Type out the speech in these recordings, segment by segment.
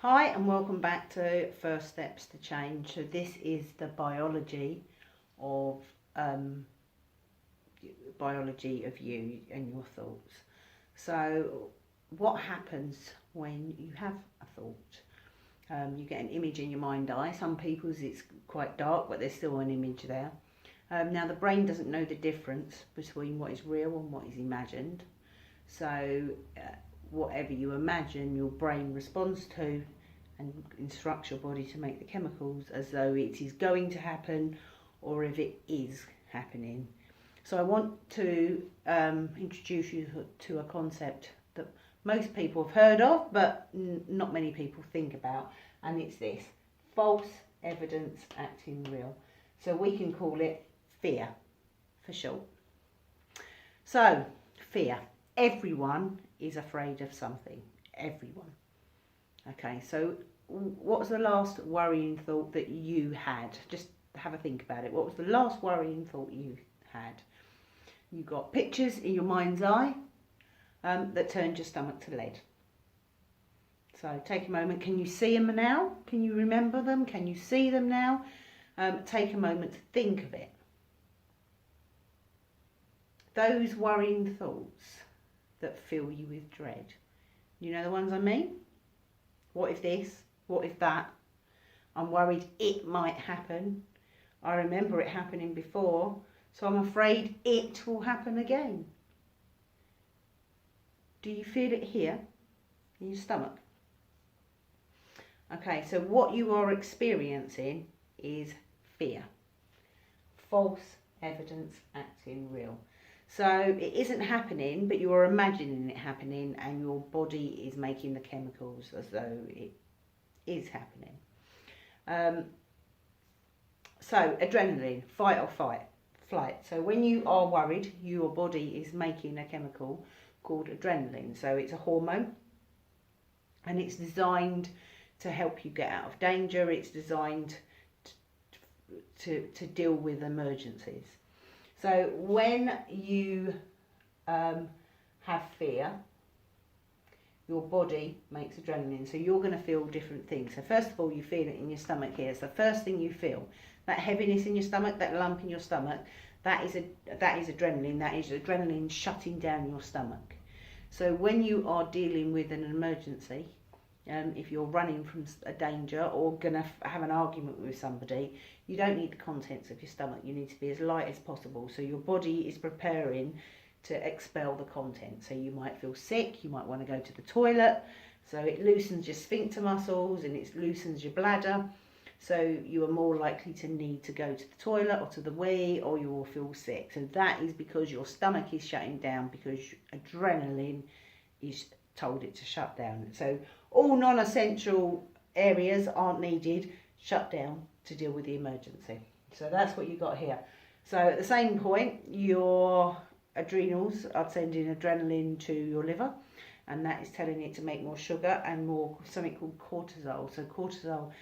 Hi and welcome back to First Steps to Change. So this is the biology of you and your thoughts. So what happens when you have a thought? You get an image in your mind's eye. Some people's it's quite dark, but there's still an image there. Now the brain doesn't know the difference between what is real and what is imagined. So whatever you imagine, your brain responds to and instructs your body to make the chemicals as though it is going to happen or if it is happening. So I want to introduce you to a concept that most people have heard of, but not many people think about, and it's this: false evidence acting real. So we can call it fear for short. So fear. Everyone is afraid of something. Everyone. Okay, so what was the last worrying thought that you had? Just have a think about it. What was the last worrying thought you had? You got pictures in your mind's eye that turned your stomach to lead. So take a moment. Can you see them now? Can you remember them? Can you see them now? Take a moment to think of it. Those worrying thoughts that fill you with dread. You know the ones I mean? What if this? What if that? I'm worried it might happen. I remember it happening before, so I'm afraid it will happen again. Do you feel it here in your stomach? Okay, so what you are experiencing is fear. False evidence acting real. So it isn't happening, but you're imagining it happening, and your body is making the chemicals as though it is happening. So adrenaline, fight or flight. So when you are worried, your body is making a chemical called adrenaline. So it's a hormone, and it's designed to help you get out of danger. It's designed to deal with emergencies. So when you have fear, your body makes adrenaline. So you're going to feel different things. So first of all, you feel it in your stomach here. It's the first thing you feel. That heaviness in your stomach, that lump in your stomach, that is adrenaline. That is adrenaline shutting down your stomach. So when you are dealing with an emergency, if you're running from a danger or going to have an argument with somebody, you don't need the contents of your stomach. You need to be as light as possible. So your body is preparing to expel the content. So you might feel sick, you might want to go to the toilet. So it loosens your sphincter muscles and it loosens your bladder. So you are more likely to need to go to the toilet or to the wee, or you will feel sick. So that is because your stomach is shutting down, because adrenaline is told it to shut down. So all non-essential areas aren't needed, shut down to deal with the emergency. So that's what you got here. So at the same point, your adrenals are sending adrenaline to your liver, and that is telling it to make more sugar and more something called cortisol. So cortisol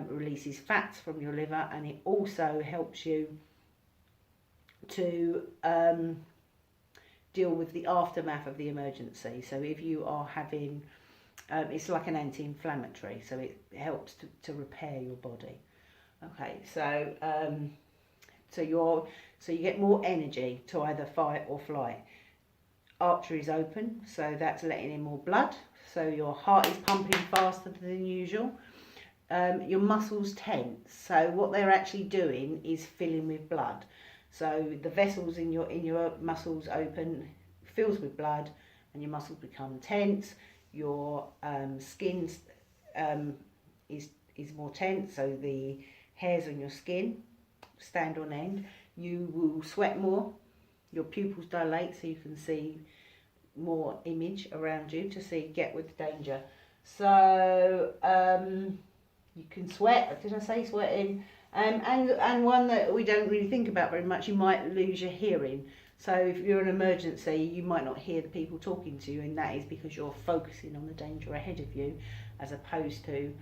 releases fats from your liver, and it also helps you to deal with the aftermath of the emergency. So if you are having it's like an anti-inflammatory, so it helps to repair your body. Okay, so you get more energy to either fight or flight. Arteries open, so that's letting in more blood. So your heart is pumping faster than usual. Your muscles tense. So what they're actually doing is filling with blood. So the vessels in your muscles open, fills with blood, and your muscles become tense. Your skin is more tense, so the hairs on your skin stand on end. You will sweat more. Your pupils dilate, so you can see more image around you to get with danger. So you can sweat. Did I say sweating? And one that we don't really think about very much, you might lose your hearing. So if you're in an emergency, you might not hear the people talking to you, and that is because you're focusing on the danger ahead of you, as opposed to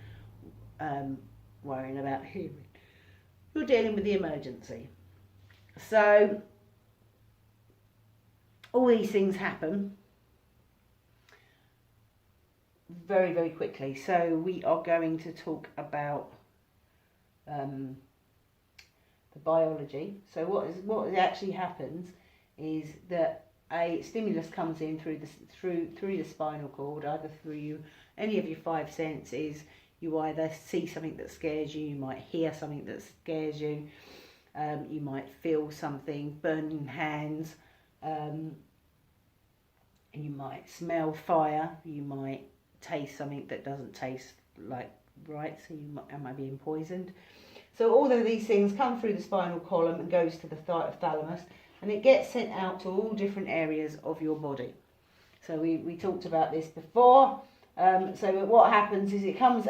worrying about hearing. You're dealing with the emergency. So all these things happen very, very quickly. So we are going to talk about the biology. So what actually happens is that a stimulus comes in through the spinal cord, either through any of your five senses. You either see something that scares you, you might hear something that scares you, you might feel something, burning hands, and you might smell fire, you might taste something that doesn't taste like right, so you might be poisoned. So all of these things come through the spinal column and goes to the thalamus, and it gets sent out to all different areas of your body. So we talked about this before. So what happens is it comes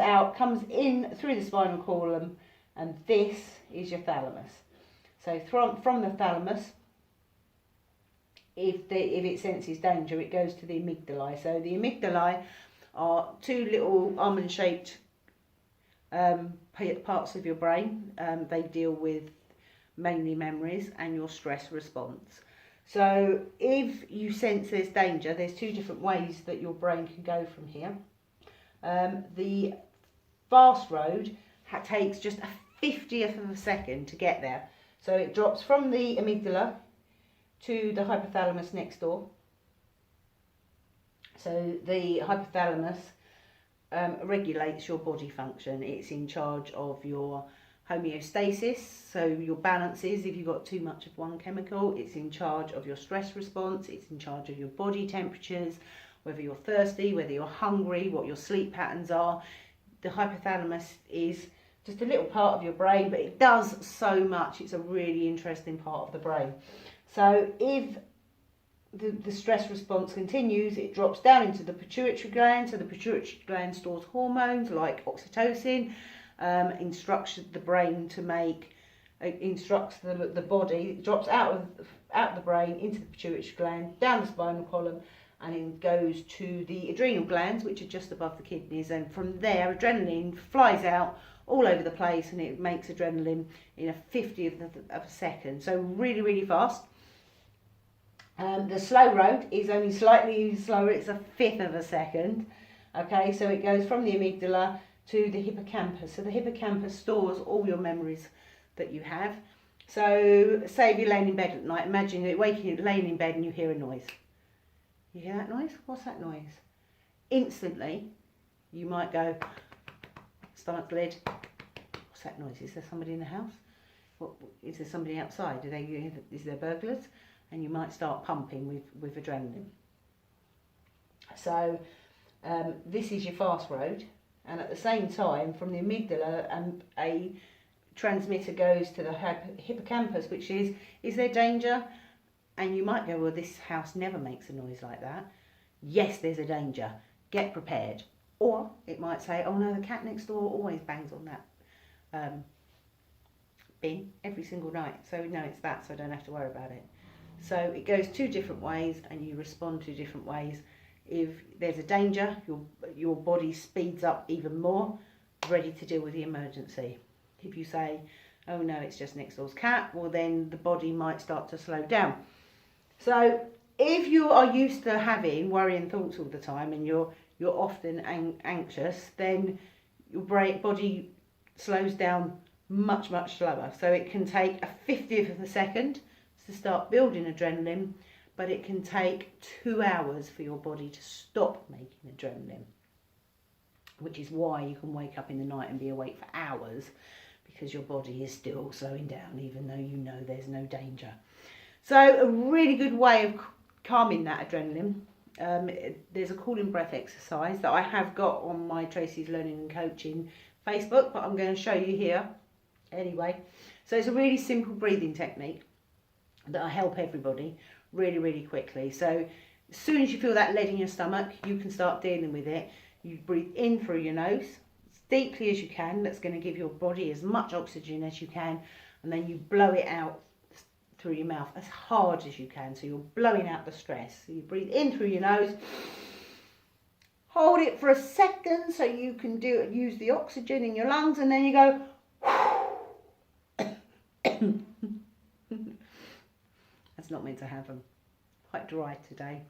in through the spinal column, and this is your thalamus. So from the thalamus, if it senses danger, it goes to the amygdalae. So the amygdalae are two little almond-shaped parts of your brain. They deal with mainly memories and your stress response. So if you sense there's danger, there's two different ways that your brain can go from here. The fast road takes just a 50th of a second to get there. So it drops from the amygdala to the hypothalamus next door. So the hypothalamus regulates your body function. It's in charge of your homeostasis, so your balances. If you've got too much of one chemical, it's in charge of your stress response, it's in charge of your body temperatures, whether you're thirsty, whether you're hungry, what your sleep patterns are. The hypothalamus is just a little part of your brain, but it does so much. It's a really interesting part of the brain. So if the stress response continues, it drops down into the pituitary gland. So the pituitary gland stores hormones like oxytocin, instructs the brain to make, instructs the body, it drops out of the brain into the pituitary gland, down the spinal column, and it goes to the adrenal glands, which are just above the kidneys. And from there, adrenaline flies out all over the place, and it makes adrenaline in a 50th of a second. So really, really fast. The slow road is only slightly slower, it's a 1/5 of a second. Okay, so it goes from the amygdala to the hippocampus. So the hippocampus stores all your memories that you have. So say if you're laying in bed at night, imagine you're laying in bed and you hear a noise. You hear that noise? What's that noise? Instantly, you might go, stomach lid, what's that noise? Is there somebody in the house? Is there somebody outside? Is there burglars? And you might start pumping with adrenaline. So this is your fast road, and at the same time, from the amygdala, a transmitter goes to the hippocampus, which is there danger? And you might go, well, this house never makes a noise like that. Yes, there's a danger. Get prepared. Or it might say, oh no, the cat next door always bangs on that bin every single night. So no, it's that, so I don't have to worry about it. So it goes two different ways, and you respond to different ways. If there's a danger, your body speeds up even more, ready to deal with the emergency. If you say, oh no, it's just next door's cat, well then the body might start to slow down. So if you are used to having worrying thoughts all the time, and you're often anxious, then your body slows down much, much slower. So it can take a 50th of a second to start building adrenaline, but it can take 2 hours for your body to stop making adrenaline, which is why you can wake up in the night and be awake for hours, because your body is still slowing down even though you know there's no danger. So a really good way of calming that adrenaline, there's a cooling breath exercise that I have got on my Tracy's Learning and Coaching Facebook, but I'm going to show you here anyway. So it's a really simple breathing technique that I help everybody really, really quickly. So as soon as you feel that lead in your stomach, you can start dealing with it. You breathe in through your nose as deeply as you can. That's going to give your body as much oxygen as you can, and then you blow it out through your mouth as hard as you can. So you're blowing out the stress. So you breathe in through your nose, hold it for a second so you can use the oxygen in your lungs, and then you go That's not meant to happen. Quite dry today.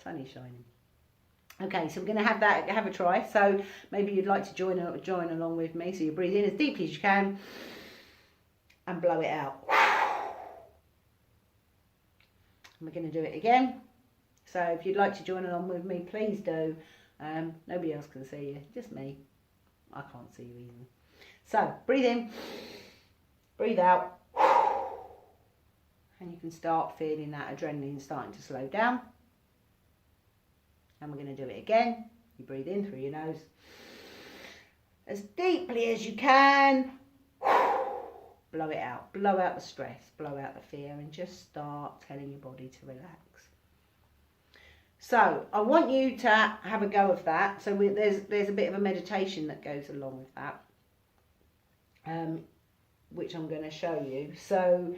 Sun is shining. Okay, so we're going to have a try. So maybe you'd like to join along with me. So you breathe in as deeply as you can and blow it out. And we're going to do it again. So if you'd like to join along with me, please do. Nobody else can see you, just me. I can't see you either. So breathe in, breathe out, and you can start feeling that adrenaline starting to slow down. And we're going to do it again. You breathe in through your nose as deeply as you can. Blow it out. Blow out the stress, blow out the fear, and just start telling your body to relax. So I want you to have a go of that. So there's a bit of a meditation that goes along with that, which I'm going to show you. So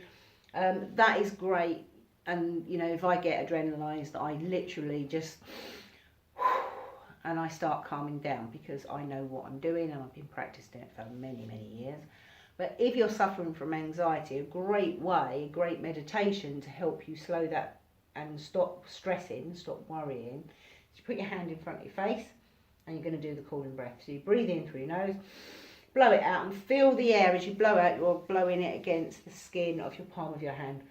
that is great. And you know, if I get adrenalized, I literally just and I start calming down because I know what I'm doing and I've been practicing it for many, many years. But if you're suffering from anxiety, a great way, a great meditation to help you slow that and stop stressing, stop worrying, is you put your hand in front of your face and you're going to do the cooling breath. So you breathe in through your nose, blow it out, and feel the air as you blow out. You're blowing it against the skin of your palm of your hand.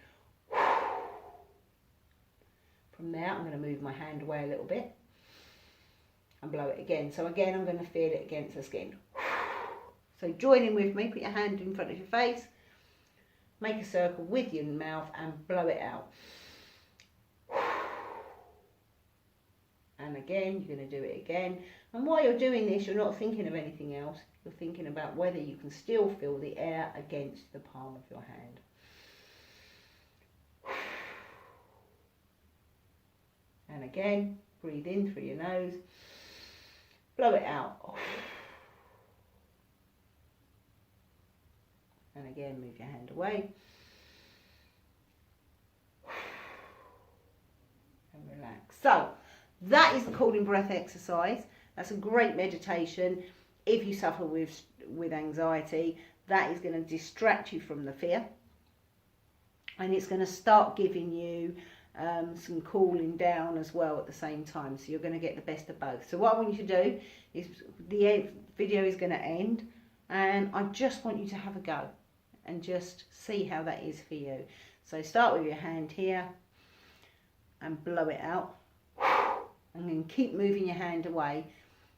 From there, I'm going to move my hand away a little bit and blow it again. So again, I'm going to feel it against the skin. So join in with me, put your hand in front of your face, make a circle with your mouth and blow it out. And again, you're going to do it again. And while you're doing this, you're not thinking of anything else. You're thinking about whether you can still feel the air against the palm of your hand. And again, breathe in through your nose, blow it out. And again, move your hand away. And relax. So, that is the cooling breath exercise. That's a great meditation. If you suffer with anxiety, that is going to distract you from the fear. And it's going to start giving you some cooling down as well at the same time. So you're going to get the best of both. So what I want you to do is, the video is going to end. And I just want you to have a go and just see how that is for you. So start with your hand here and blow it out. And then keep moving your hand away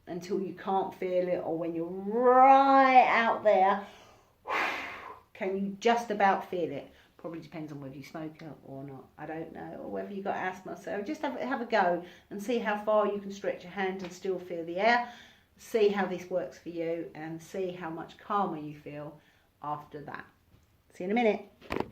until you can't feel it, or when you're right out there, can you just about feel it? Probably depends on whether you smoke it or not. I don't know, or whether you've got asthma. So just have a go and see how far you can stretch your hand and still feel the air. See how this works for you and see how much calmer you feel after that. See you in a minute.